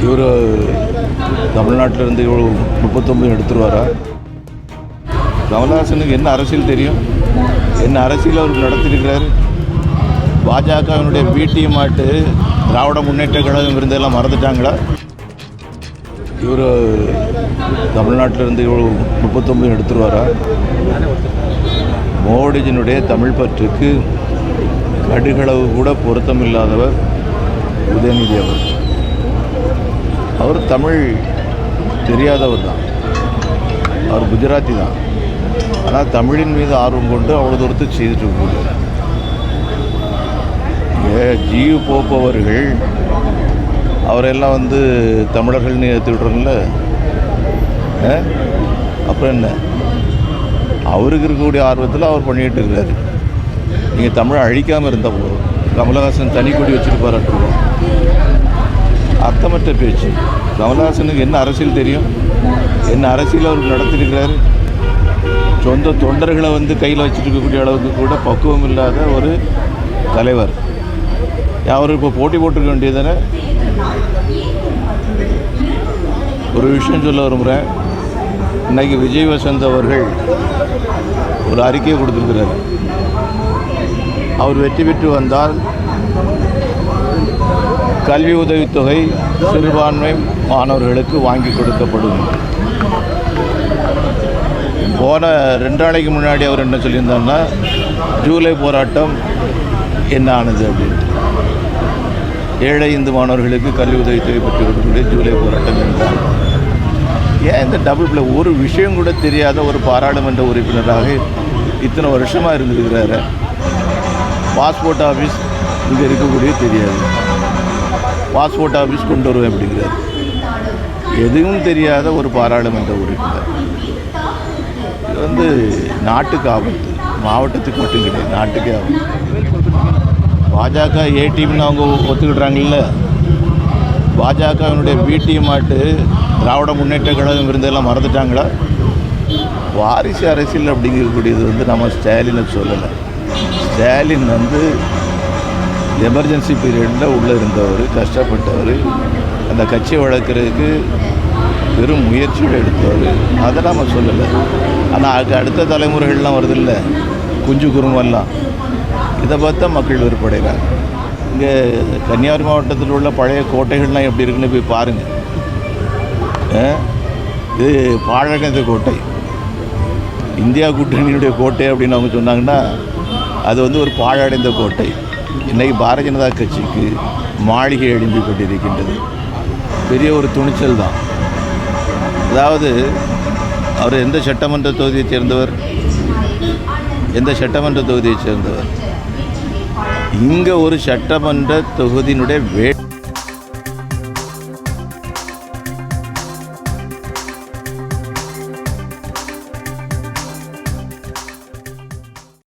இவர் தமிழ்நாட்டிலேருந்து இவ்வளோ 39 எடுத்துருவாரா? கமலஹாசனுக்கு என்ன அரசியல் தெரியும்? என்ன அரசியல் அவர் நடத்திருக்கிறாரு? பாஜகவினுடைய பிடிஎம் ஆட்டு திராவிட முன்னேற்ற கழகம் இருந்தெல்லாம் மறந்துட்டாங்களா? இவர் தமிழ்நாட்டிலேருந்து இவ்வளோ 39 எடுத்துருவாரா? மோடிஜினுடைய தமிழ் பற்றுக்கு கடுகளவு கூட பொருத்தமில்லாதவர் உதயநிதி அவர். அவர் தமிழ் தெரியாதவர் தான், அவர் குஜராத்தி தான். ஆனால் தமிழின் மீது ஆர்வம் கொண்டு அவ்வளோ தூரத்துக்கு செய்துட்டு இருக்காங்க. ஜியு போப்பவர்கள் அவரெல்லாம் தமிழர்கள்னு ஏற்றுக்கிட்றோம்ல, அப்புறம் என்ன? அவருக்கு இருக்கக்கூடிய ஆர்வத்தில் அவர் பண்ணிகிட்டு இருக்கிறாரு. நீங்கள் தமிழை அழிக்காமல் இருந்தால் போதும். கமலஹாசன் தனி கொடி வச்சுட்டு பாராட்டுருவோம். அர்த்தமற்ற பேச்சு. கமலஹாசனுக்கு என்ன அரசியல் தெரியும்? என்ன அரசியல் அவர் நடத்திருக்கிறாரு? சொந்த தொண்டர்களை கையில் வச்சுட்டு இருக்கக்கூடிய அளவுக்கு கூட பக்குவம் இல்லாத ஒரு தலைவர். அவர் இப்போ போட்டி போட்டிருக்க வேண்டியது தானே? ஒரு விஷயம் சொல்ல விரும்புகிறேன். இன்றைக்கி விஜய் வசந்த் அவர்கள் ஒரு அறிக்கையை கொடுத்துருக்கிறார். அவர் வெற்றி பெற்று வந்தால் கல்வி உதவித்தொகை சிறுபான்மை மாணவர்களுக்கு வாங்கி கொடுக்கப்படும். போன 2 நாளைக்கு முன்னாடி அவர் என்ன சொல்லியிருந்தாருன்னா, ஜூலை போராட்டம் என்ன ஆனது அப்படின்ட்டு. ஏழை இந்து மாணவர்களுக்கு கல்வி உதவித்தொகை பற்றி கொடுக்கக்கூடிய ஜூலை போராட்டம் என்றார். ஏன் இந்த டபுள் பிளே? ஒரு விஷயம் கூட தெரியாத ஒரு பாராளுமன்ற உறுப்பினராக இத்தனை வருஷமாக இருந்திருக்கிறாரு. பாஸ்போர்ட் ஆஃபீஸ் இங்கே இருக்கக்கூடிய தெரியாது, பாஸ்போர்ட் ஆஃபீஸ் கொண்டு வருவேன் அப்படிங்கிறார். எதுவும் தெரியாத ஒரு பாராளுமன்ற உறுப்பினர். இது நாட்டுக்கு ஆபத்து, மாவட்டத்துக்கு மட்டும் கிடையாது, நாட்டுக்கே ஆபத்து. பாஜக ஏ டீம்னு அவங்க ஒத்துக்கிட்றாங்கல்ல. பாஜகவினுடைய பிடிஎம் ஆட்டு திராவிட முன்னேற்ற கழகம் இருந்தெல்லாம் மறந்துட்டாங்களா? வாரிசு அரசியல் அப்படிங்கக்கூடியது நம்ம ஸ்டாலினை சொல்லலை. ஸ்டாலின் எமர்ஜென்சி பீரியடில் உள்ளே இருந்தவர், கஷ்டப்பட்டவர், அந்த கட்சியை வளர்க்குறதுக்கு பெரும் முயற்சியோடு எடுத்தவர். அதை நம்ம சொல்லலை. ஆனால் அதுக்கு அடுத்த தலைமுறைகள்லாம் வருதில்ல, குஞ்சு குறும்பெல்லாம், இதை பார்த்தா மக்கள் விருப்படைகிறாங்க. இங்கே கன்னியாகுமரி மாவட்டத்தில் உள்ள பழைய கோட்டைகள்லாம் எப்படி இருக்குன்னு போய் பாருங்கள். இது பாழடைந்த கோட்டை, இந்தியா கூட்டணியினுடைய கோட்டை அப்படின்னு அவங்க சொன்னாங்கன்னா அது ஒரு பாழடைந்த கோட்டை. இன்றைக்கி பாரதிய ஜனதா கட்சிக்கு மாளிகை எழும்பிப்பட்டிருக்கின்றது. பெரிய ஒரு துணிச்சல் தான். அதாவது அவர் எந்த சட்டமன்ற தொகுதியைச் சேர்ந்தவர்? எந்த சட்டமன்ற தொகுதியைச் சேர்ந்தவர்? இங்கே ஒரு சட்டமன்ற தொகுதியினுடைய